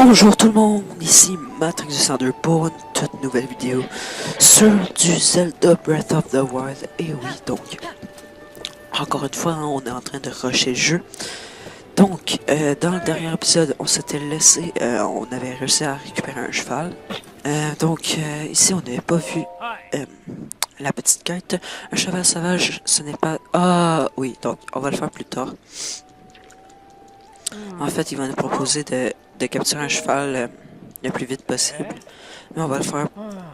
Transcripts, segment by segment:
Bonjour tout le monde, ici Matrix 202 pour une toute nouvelle vidéo sur du Zelda Breath of the Wild. Et oui, donc, encore une fois, hein, on est en train de rusher le jeu. Donc, dans le dernier épisode, on s'était laissé, on avait réussi à récupérer un cheval. Ici, on n'avait pas vu la petite quête. Un cheval sauvage, ce n'est pas... Ah, oui, donc, on va le faire plus tard. En fait, il va nous proposer de capturer un cheval le plus vite possible. Mais on va le faire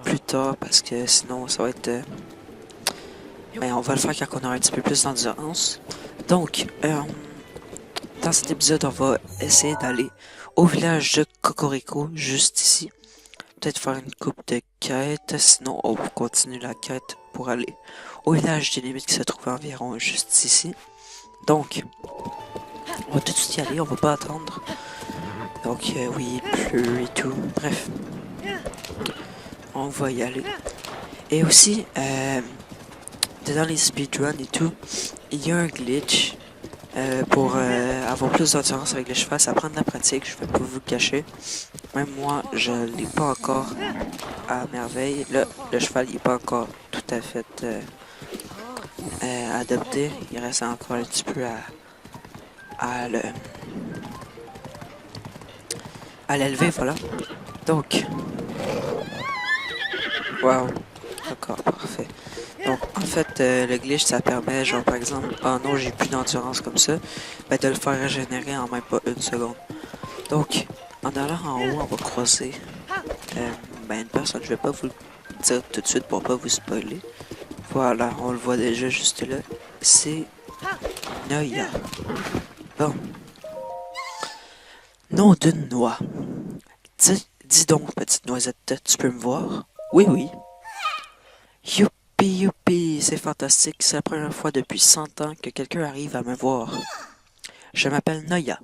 plus tard parce que sinon ça va être... on va le faire quand on aura un petit peu plus d'endurance. Donc, dans cet épisode, on va essayer d'aller au village de Cocorico, juste ici. Peut-être faire une coupe de quêtes, sinon on continue la quête pour aller au village des limites qui se trouve environ juste ici. Donc, on va tout de suite y aller, on va pas attendre. Donc oui, il pleut et tout, bref. On va y aller. Et aussi, dans les speedruns et tout, il y a un glitch pour avoir plus d'endurance avec le cheval. Ça prend de la pratique, je vais pas vous le cacher. Même moi, je l'ai pas encore à merveille. Là, le cheval il est pas encore tout à fait adopté. Il reste encore un petit peu à l'élever, voilà. Donc, wow, d'accord, parfait. Donc, en fait, le glitch, ça permet, genre, par exemple, oh non, j'ai plus d'endurance comme ça, ben, de le faire régénérer en même pas une seconde. Donc, en allant en haut, on va croiser une personne. Je vais pas vous le dire tout de suite pour pas vous spoiler. Voilà, on le voit déjà juste là. C'est Noya. Bon. Nom d'une noix. Dis donc, petite noisette, tu peux me voir? Oui, oui. Youpi, youpi, c'est fantastique. C'est la première fois depuis 100 ans que quelqu'un arrive à me voir. Je m'appelle Noya.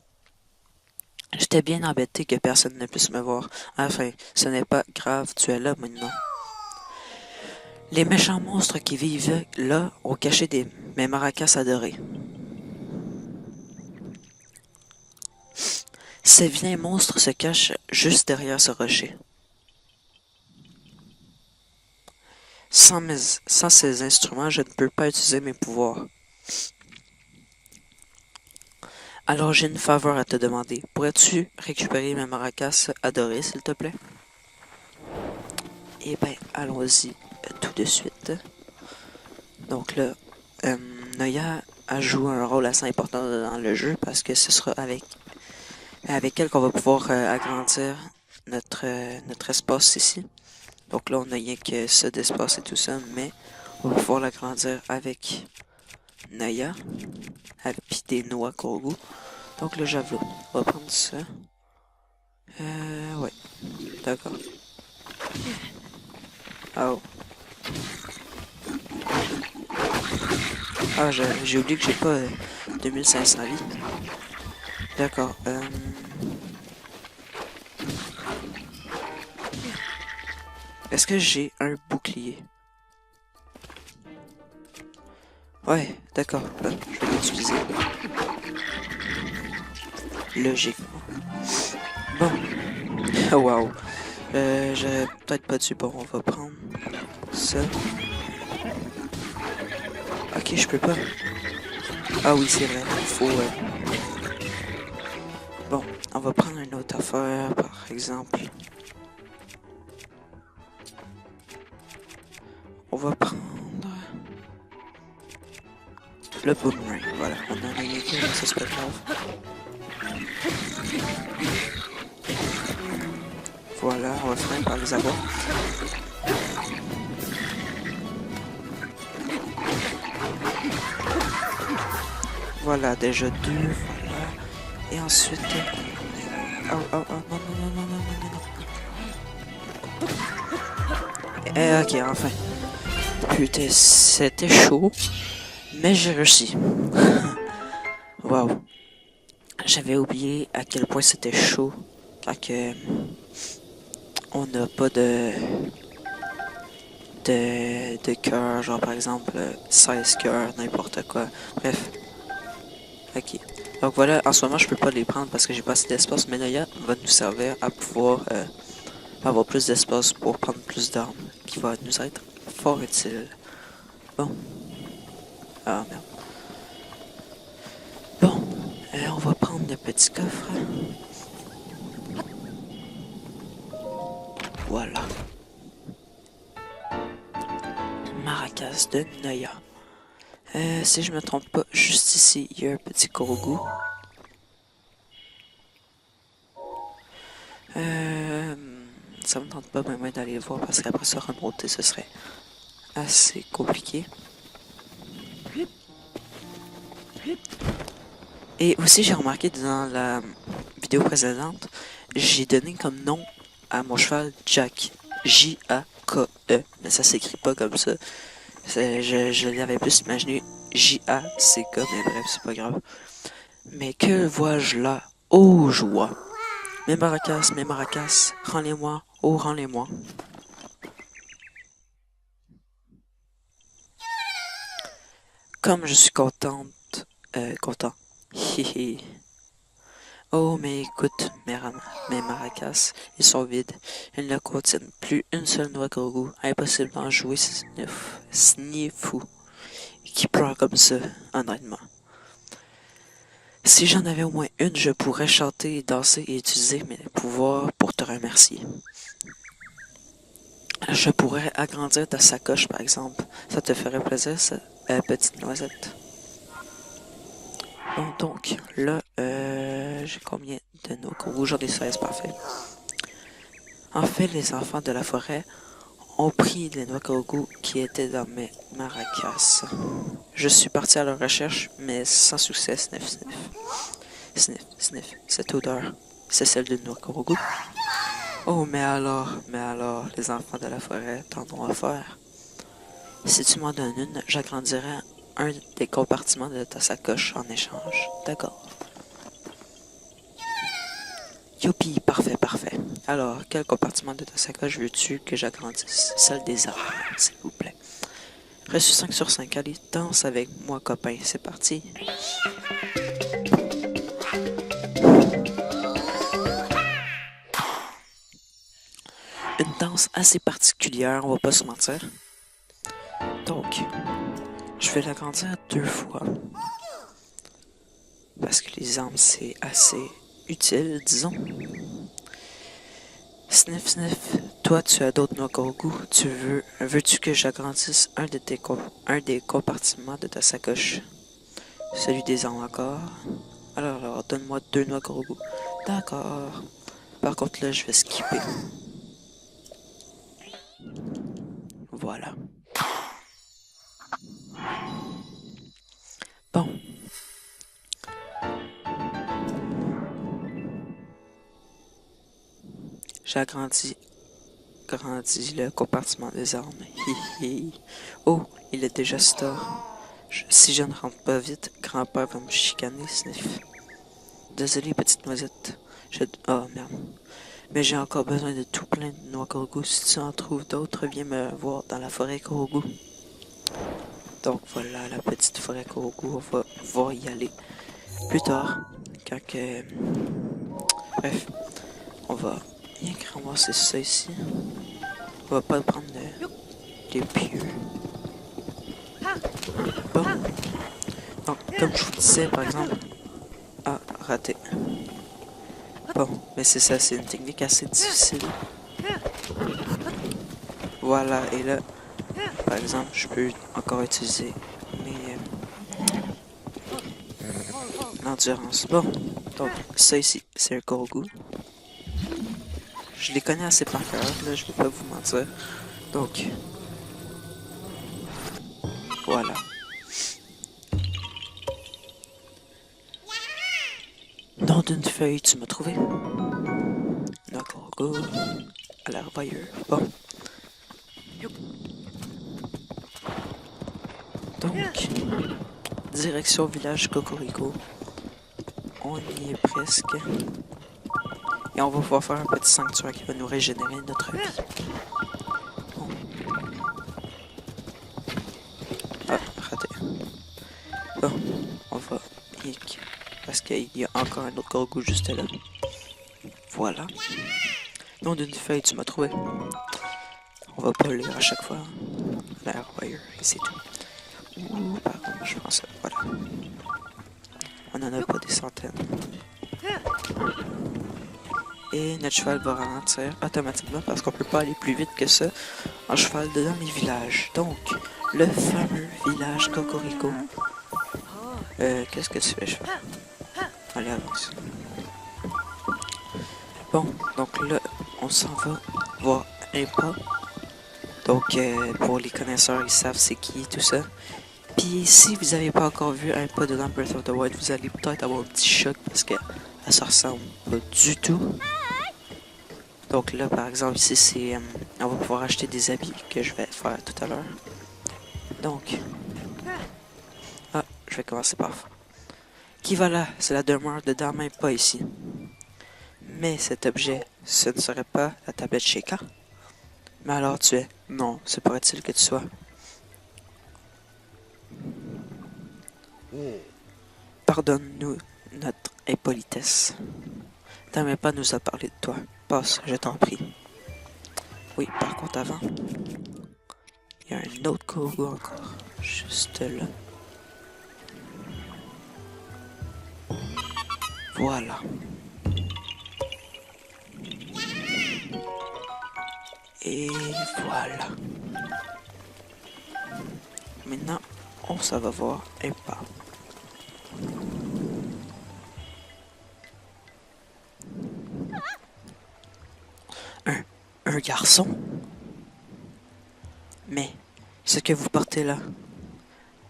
J'étais bien embêté que personne ne puisse me voir. Enfin, ce n'est pas grave, tu es là maintenant. Les méchants monstres qui vivent là ont caché mes maracas adorés. Ces vilains monstres se cachent juste derrière ce rocher. Sans ces instruments, je ne peux pas utiliser mes pouvoirs. Alors j'ai une faveur à te demander. Pourrais-tu récupérer mes maracas adorés, s'il te plaît? Eh ben, allons-y tout de suite. Donc là, Noya a joué un rôle assez important dans le jeu parce que ce sera avec elle qu'on va pouvoir agrandir notre espace ici. Donc là, on n'a rien que ça d'espace et tout ça, mais on va pouvoir l'agrandir avec Naya, puis des noix Kogu. Donc le javelot, on va prendre ça. Ouais, d'accord. Oh. Ah, j'ai oublié que j'ai pas 2500 vies. D'accord, Est-ce que j'ai un bouclier? Ouais, d'accord, je vais l'utiliser. Logiquement. Bon. Waouh. J'aurais peut-être pas dû. Bon, on va prendre ça. Ok, je peux pas. Ah oui, c'est vrai. Il faut... Bon, on va prendre une autre affaire, par exemple. On va prendre... le boomerang. Voilà, on en a eu qu'un, ça c'est pas grave. Voilà, on va finir par les avoir. Voilà, déjà deux, voilà. Et ensuite... Oh, oh, oh, non, non, non, non, non, non, non. Ok, enfin. Putain, c'était chaud. Mais j'ai réussi. Waouh. J'avais oublié à quel point c'était chaud. Quand que... on n'a pas de cœur, genre par exemple 16 cœurs, n'importe quoi. Bref. Ok. Donc voilà, en ce moment je peux pas les prendre parce que j'ai pas assez d'espace, mais Noya va nous servir à pouvoir avoir plus d'espace pour prendre plus d'armes, qui va nous être fort utile. Bon. Ah merde. Bon, on va prendre le petit coffre. Voilà. Maracas de Noya. Si je me trompe pas, juste ici, il y a un petit Korogu. Ça me tente pas vraiment d'aller le voir parce qu'après ça, remonter, ce serait assez compliqué. Et aussi, j'ai remarqué dans la vidéo précédente, j'ai donné comme nom à mon cheval Jack. J-A-K-E. Mais ça s'écrit pas comme ça. Je l'avais plus imaginé J-A-C-K, mais bref, c'est pas grave. Mais que vois-je là? Oh, joie! Mes maracas, rends-les-moi, oh, rends-les-moi. Comme je suis content. Hihi. Oh, mais écoute, mes maracas, ils sont vides. Ils ne contiennent plus une seule noix Grogu. Impossible d'en jouer, Sniffou. Qui pleure comme ça, honnêtement. Si j'en avais au moins une, je pourrais chanter, danser et utiliser mes pouvoirs pour te remercier. Je pourrais agrandir ta sacoche, par exemple. Ça te ferait plaisir, ça, petite noisette? Bon, donc, là, j'ai combien de noix Grogu? J'en ai 16, parfait. En fait, les enfants de la forêt ont pris les noix Grogu qui étaient dans mes maracas. Je suis parti à leur recherche, mais sans succès, sniff, sniff. Sniff, sniff. Cette odeur, c'est celle d'une noix Grogu. Oh, mais alors, les enfants de la forêt t'en ont offert. Si tu m'en donnes une, j'agrandirai un des compartiments de ta sacoche en échange. D'accord. Youpi, parfait, parfait. Alors, quel compartiment de ta sacoche veux-tu que j'agrandisse? Celle des armes, s'il vous plaît. Reçu 5 sur 5. Allez, danse avec moi, copain. C'est parti. Une danse assez particulière, on va pas se mentir. Donc, je vais l'agrandir 2 fois. Parce que les armes, c'est assez utile, disons. Sniff, sniff. Toi, tu as d'autres noix Grogu. Veux-tu que j'agrandisse un des compartiments de ta sacoche? Celui des armes encore. Alors, donne-moi 2 noix Grogu. D'accord. Par contre, là, je vais skipper. Voilà. Bon. J'ai agrandi le compartiment des armes. Oh, il est déjà tard. Si je ne rentre pas vite, grand-père va me chicaner, sniff. Désolé, petite noisette. Oh, merde. Mais j'ai encore besoin de tout plein de noix Grogu. Si tu en trouves d'autres, viens me voir dans la forêt Grogu. Donc voilà, la petite forêt Grogu, on va pouvoir y aller plus tard. Quand que... Bref, on va rien que ramasser ça ici. On va pas prendre les pieux. Bon. Donc, comme je vous disais, par exemple... Ah, raté. Bon, mais c'est ça, c'est une technique assez difficile. Voilà, et là, par exemple, je peux encore utiliser mes l'endurance. Bon, donc ça ici, c'est un Grogu. Je les connais assez par cœur, là, je vais pas vous mentir. Donc, voilà. Nom d'une feuille, tu m'as trouvé? Un Grogu. À la revoyeur. Bon. Donc, direction village Cocorico. On y est presque. Et on va pouvoir faire un petit sanctuaire qui va nous régénérer notre vie. Bon. Ah, raté. Bon, on va... Parce qu'il y a encore un autre gourgou juste là. Voilà. Nom d'une feuille, tu m'as trouvé. On va pas lire à chaque fois. L'airwire, et c'est tout. Ouh, par contre, je pense que voilà. On en a pas des centaines. Et notre cheval va ralentir automatiquement parce qu'on peut pas aller plus vite que ça en cheval dans les villages. Donc, le fameux village Cocorico. Qu'est-ce que tu fais, cheval? Allez, avance. Bon, donc là, on s'en va voir Impa. Donc, pour les connaisseurs, ils savent c'est qui tout ça. Puis, si vous n'avez pas encore vu Impa dedans Breath of the Wild, vous allez peut-être avoir un petit choc parce que ça ressemble pas du tout. Donc là, par exemple, ici, c'est, on va pouvoir acheter des habits que je vais faire tout à l'heure. Donc, je vais commencer par qui va là? C'est la demeure de Dame Impa ici. Mais cet objet, ce ne serait pas la tablette Sheikah. Mais alors tu es? Non, se pourrait-il que tu sois? Pardonne-nous notre impolitesse. Dame Impa nous a parlé de toi. Passe, je t'en prie. Oui, par contre avant, il y a un autre gourou encore, juste là. Voilà. Et voilà. Maintenant, on s'en va voir Impa. Un garçon? Mais, ce que vous portez là,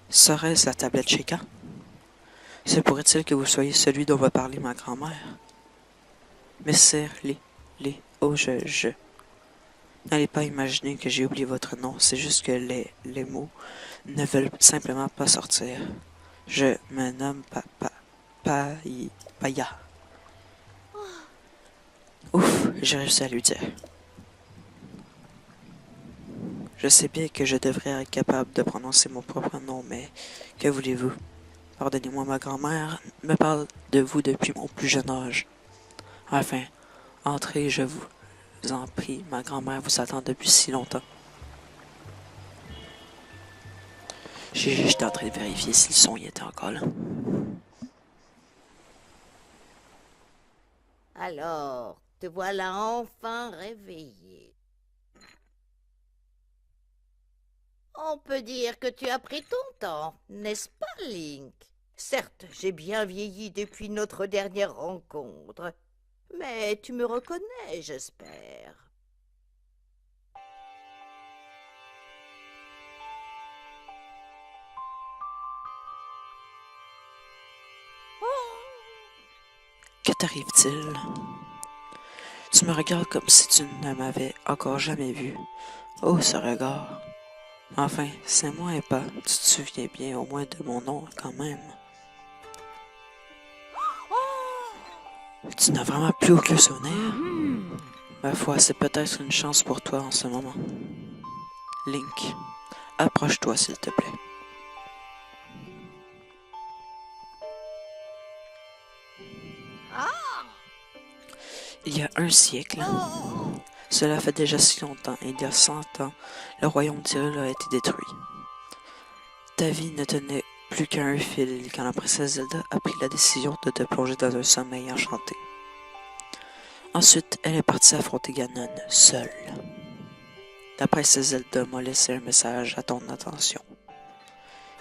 serait-ce la tablette Sheikah? Se pourrait-il que vous soyez celui dont va parler ma grand-mère? Messire oh je... N'allez pas imaginer que j'ai oublié votre nom, c'est juste que les mots ne veulent simplement pas sortir. Je me nomme Paya. Ouf, j'ai réussi à lui dire. Je sais bien que je devrais être capable de prononcer mon propre nom, mais que voulez-vous? Pardonnez-moi, ma grand-mère me parle de vous depuis mon plus jeune âge. Enfin, entrez, je vous en prie, ma grand-mère vous attend depuis si longtemps. J'étais en train de vérifier si le son y était encore là. Alors, te voilà enfin réveillé. On peut dire que tu as pris ton temps, n'est-ce pas, Link? Certes, j'ai bien vieilli depuis notre dernière rencontre, mais tu me reconnais, j'espère. Que t'arrive-t-il? Tu me regardes comme si tu ne m'avais encore jamais vu. Oh, ce regard. Enfin, c'est moi et pas. Tu te souviens bien au moins de mon nom quand même. Tu n'as vraiment plus aucun souvenir? Ma foi, c'est peut-être une chance pour toi en ce moment. Link, approche-toi s'il te plaît. Il y a un siècle, cela fait déjà si longtemps, et il y a 100 ans, le royaume d'Hyrule a été détruit. Ta vie ne tenait plus qu'à un fil quand la princesse Zelda a pris la décision de te plonger dans un sommeil enchanté. Ensuite, elle est partie affronter Ganon, seule. La princesse Zelda m'a laissé un message à ton attention.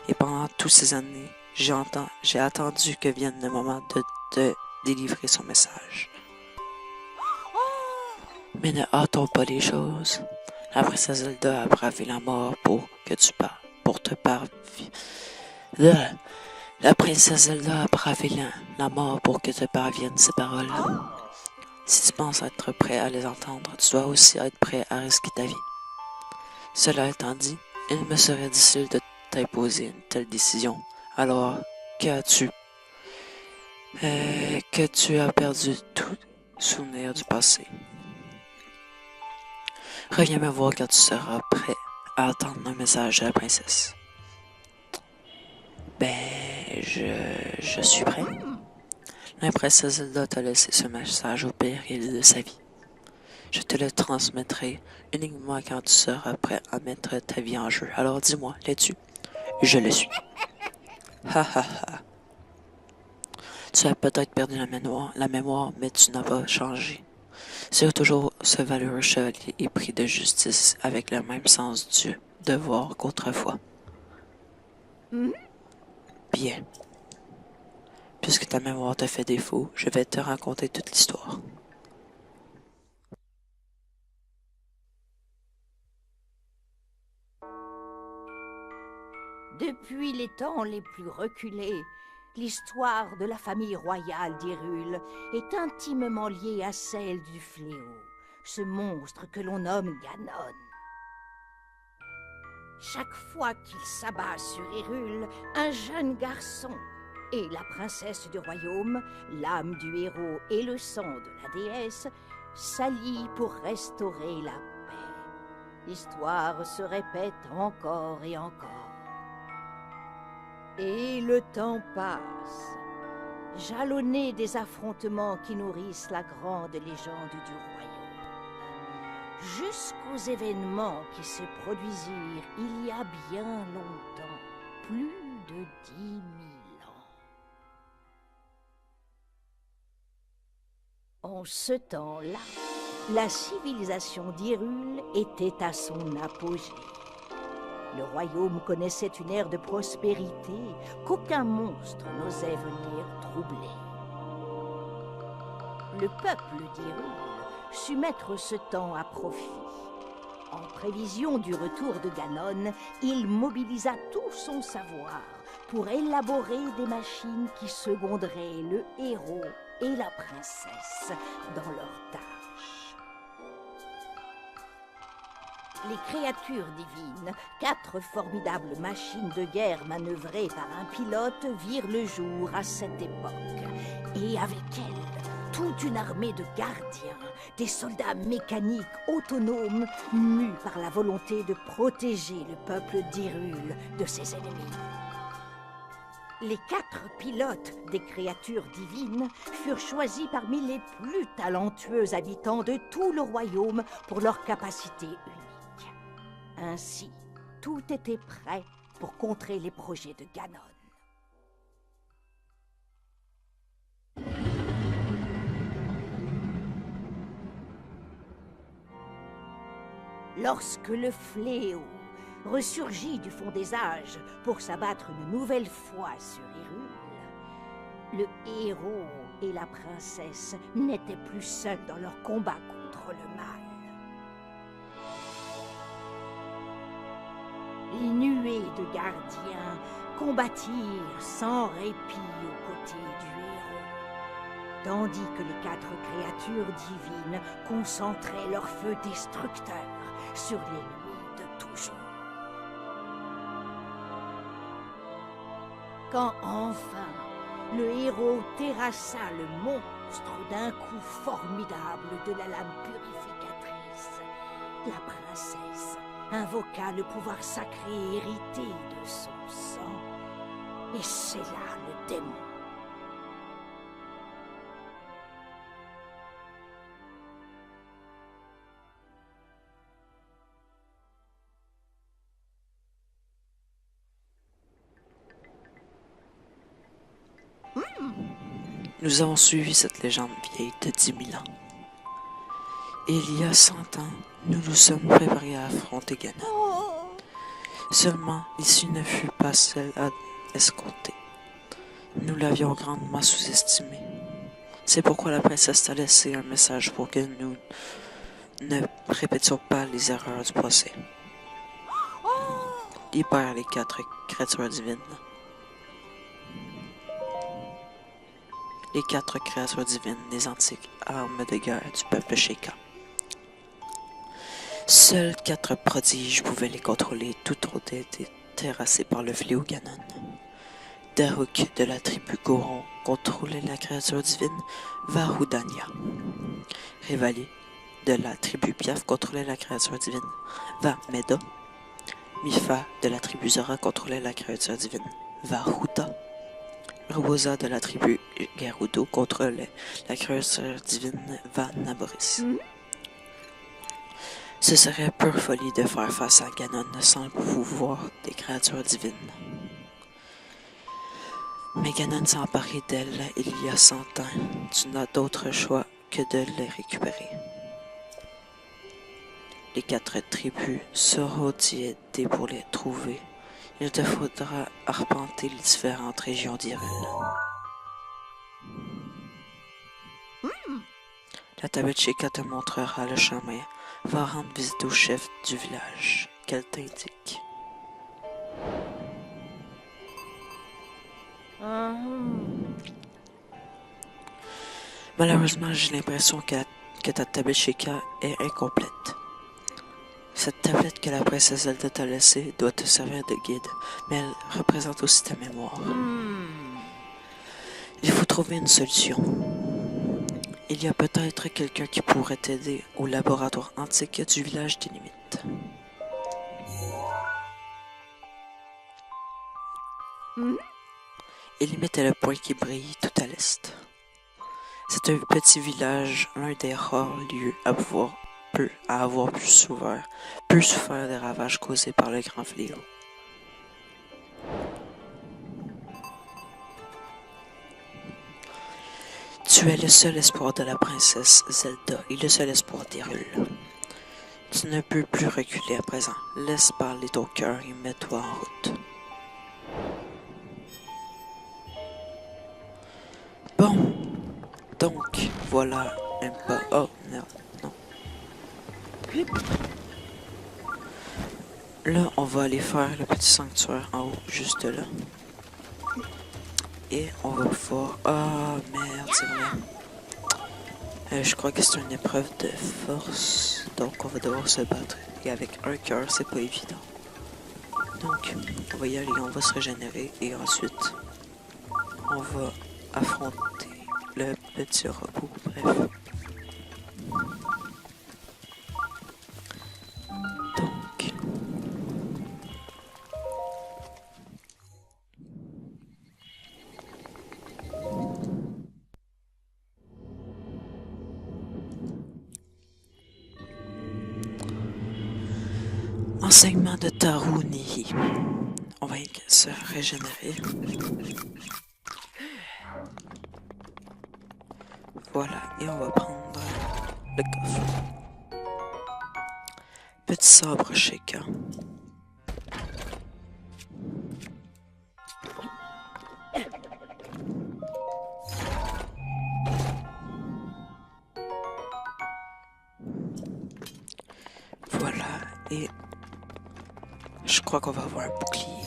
Et pendant toutes ces années, j'ai attendu que vienne le moment de te délivrer son message. Mais ne hâtons pas les choses. La princesse Zelda a bravé la mort pour que tu parles, pour te parler. La princesse Zelda a bravé la mort pour que te parviennent ces paroles. Si tu penses être prêt à les entendre, tu dois aussi être prêt à risquer ta vie. Cela étant dit, il me serait difficile de t'imposer une telle décision. Alors, qu'as-tu? Que tu as perdu tout souvenir du passé. Reviens me voir quand tu seras prêt à attendre un message de la princesse. Ben, je suis prêt. La princesse Zelda t'a laissé ce message au péril de sa vie. Je te le transmettrai uniquement quand tu seras prêt à mettre ta vie en jeu. Alors dis-moi, l'es-tu? Je le suis. Ha ha ha. Tu as peut-être perdu la mémoire, mais tu n'as pas changé. C'est toujours ce valeureux chevalier épris de justice avec le même sens du devoir qu'autrefois. Bien. Puisque ta mémoire te fait défaut, je vais te raconter toute l'histoire. Depuis les temps les plus reculés, l'histoire de la famille royale d'Hyrule est intimement liée à celle du fléau, ce monstre que l'on nomme Ganon. Chaque fois qu'il s'abat sur Hyrule, un jeune garçon et la princesse du royaume, l'âme du héros et le sang de la déesse, s'allient pour restaurer la paix. L'histoire se répète encore et encore. Et le temps passe, jalonné des affrontements qui nourrissent la grande légende du royaume, jusqu'aux événements qui se produisirent il y a bien longtemps, plus de 10 000 ans. En ce temps-là, la civilisation d'Hyrule était à son apogée. Le royaume connaissait une ère de prospérité qu'aucun monstre n'osait venir troubler. Le peuple d'Hyrule sut mettre ce temps à profit. En prévision du retour de Ganon, il mobilisa tout son savoir pour élaborer des machines qui seconderaient le héros et la princesse dans leurs tâches. Les créatures divines, 4 formidables machines de guerre manœuvrées par un pilote, virent le jour à cette époque. Et avec elles, toute une armée de gardiens, des soldats mécaniques autonomes, mus par la volonté de protéger le peuple d'Hyrule de ses ennemis. Les 4 pilotes des créatures divines furent choisis parmi les plus talentueux habitants de tout le royaume pour leur capacité unique. Ainsi, tout était prêt pour contrer les projets de Ganon. Lorsque le fléau ressurgit du fond des âges pour s'abattre une nouvelle fois sur Hyrule, le héros et la princesse n'étaient plus seuls dans leur combat contre le mal. Les nuées de gardiens combattirent sans répit aux côtés du héros, tandis que les 4 créatures divines concentraient leur feu destructeur sur l'ennemi de toujours. Quand enfin le héros terrassa le monstre d'un coup formidable de la lame purificatrice, la princesse invoqua le pouvoir sacré hérité de son sang et scella le démon. Nous avons suivi cette légende vieille de 10 000 ans. Et il y a 100 ans, nous nous sommes préparés à affronter Ganon. Seulement, l'issue ne fut pas celle à escompter. Nous l'avions grandement sous-estimé. C'est pourquoi la princesse t'a laissé un message pour que nous ne répétions pas les erreurs du passé. Libère les 4 créatures divines. Les 4 créatures divines des antiques armes de guerre du peuple Sheikah. Seuls 4 prodiges pouvaient les contrôler, tout ont été terrassés par le fléau Ganon. Daruk de la tribu Goron contrôlait la créature divine Varudania. Revali de la tribu Piaf contrôlait la créature divine Vameda. Mifa de la tribu Zora contrôlait la créature divine Vahuta. Robosa de la tribu Gerudo contre la créature divine Van Naboris. Ce serait pure folie de faire face à Ganon sans le pouvoir des créatures divines. Mais Ganon s'est emparé d'elle il y a 100 ans. Tu n'as d'autre choix que de les récupérer. Les 4 tribus sauront t'y aider pour les trouver. Il te faudra arpenter les différentes régions d'Hyrule. La tablette Sheikah te montrera le chemin. Va rendre visite au chef du village qu'elle t'indique. Malheureusement, j'ai l'impression que ta tablette Sheikah est incomplète. Cette tablette que la princesse Zelda t'a laissée doit te servir de guide, mais elle représente aussi ta mémoire. Il faut trouver une solution. Il y a peut-être quelqu'un qui pourrait t'aider au laboratoire antique du village des limites. Et Limite est le point qui brille tout à l'est. C'est un petit village, l'un des rares lieux à avoir pu souffert des ravages causés par le grand fléau. Tu es le seul espoir de la princesse Zelda et le seul espoir d'Hyrule. Tu ne peux plus reculer à présent. Laisse parler ton cœur et mets-toi en route. Bon, donc voilà un pas. Oh merde, non. Là, on va aller faire le petit sanctuaire en haut, juste là. Et on va pouvoir... Ah merde, c'est vrai. Je crois que c'est une épreuve de force, donc on va devoir se battre. Et avec un cœur, c'est pas évident. Donc, on va y aller, on va se régénérer et ensuite, on va affronter le petit robot. Bref. Donc... Enseignement de Tarunihi. On va se régénérer. Voilà, et on va prendre le coffre. Petit sabre Sheikah. Voilà, et je crois qu'on va avoir un bouclier.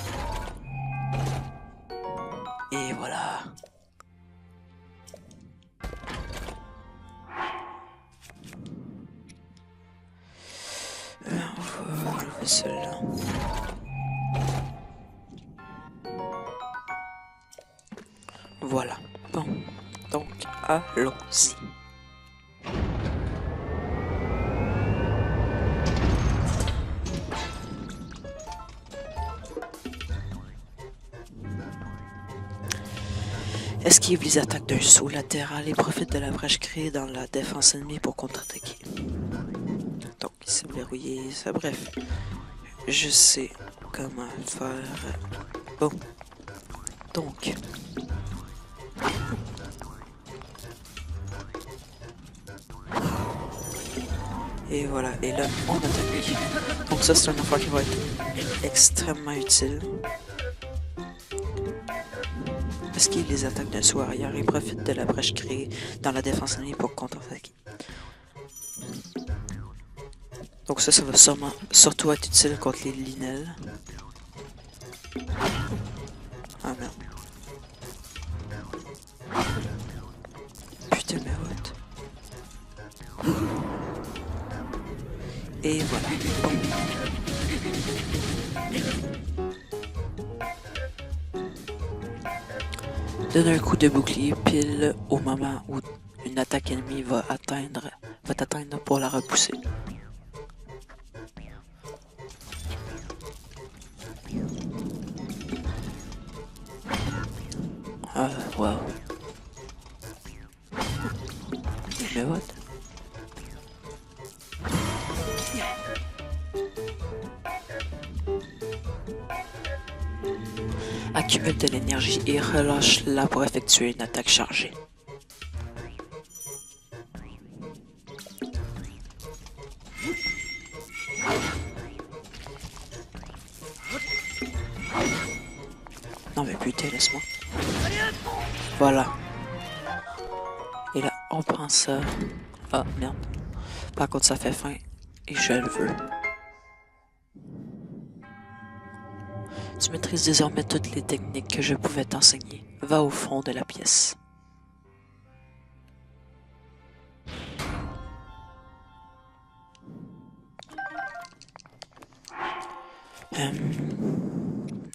Et voilà. On va enlever celle-là. Voilà. Bon. Donc, allons-y. Esquive les attaques d'un saut latéral et profite de la brèche créée dans la défense ennemie pour contre-attaquer. Donc, ici, verrouiller ça. Bref, je sais comment faire. Bon. Donc. Et voilà, et là, on attaque. Donc ça, c'est une affaire qui va être extrêmement utile. Esquive les attaques d'un saut arrière et profite de la brèche créée dans la défense ennemie pour contre-attaquer. Donc ça va surtout être utile contre les linelles. Ah merde. Putain, mais what? Et voilà. Bon. Donne un coup de bouclier pile au moment où une attaque ennemie va t'atteindre pour la repousser. accumule de l'énergie et relâche-la pour effectuer une attaque chargée. Non mais putain, laisse-moi. Voilà. Et là, on prend ça. Ah, merde. Par contre, ça fait faim. Et je le veux. Tu maîtrises désormais toutes les techniques que je pouvais t'enseigner. Va au fond de la pièce.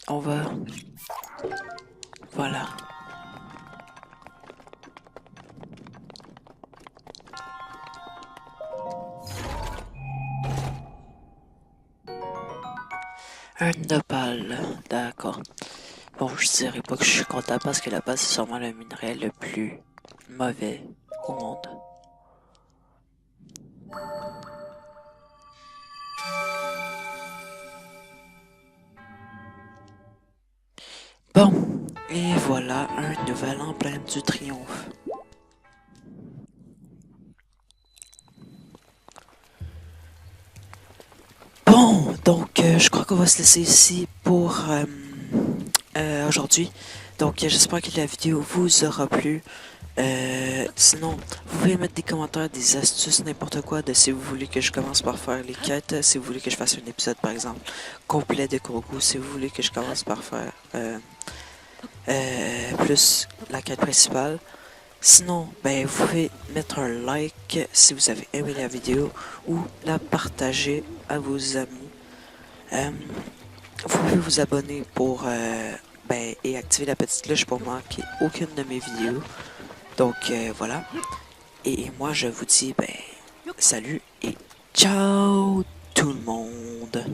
On va... Voilà. Un opale, d'accord. Bon, je dirais pas que je suis content parce que la base c'est sûrement le minerai le plus mauvais au monde. Bon, et voilà un nouvel emblème du triomphe. Bon, donc je crois qu'on va se laisser ici pour aujourd'hui. Donc j'espère que la vidéo vous aura plu. Sinon, vous pouvez mettre des commentaires, des astuces, n'importe quoi de si vous voulez que je commence par faire les quêtes, si vous voulez que je fasse un épisode par exemple complet de Grogu, si vous voulez que je commence par faire plus la quête principale. Sinon, ben vous pouvez mettre un like si vous avez aimé la vidéo ou la partager à vos amis. Vous pouvez vous abonner pour et activer la petite cloche pour manquer aucune de mes vidéos. Donc voilà. Et moi je vous dis salut et ciao tout le monde.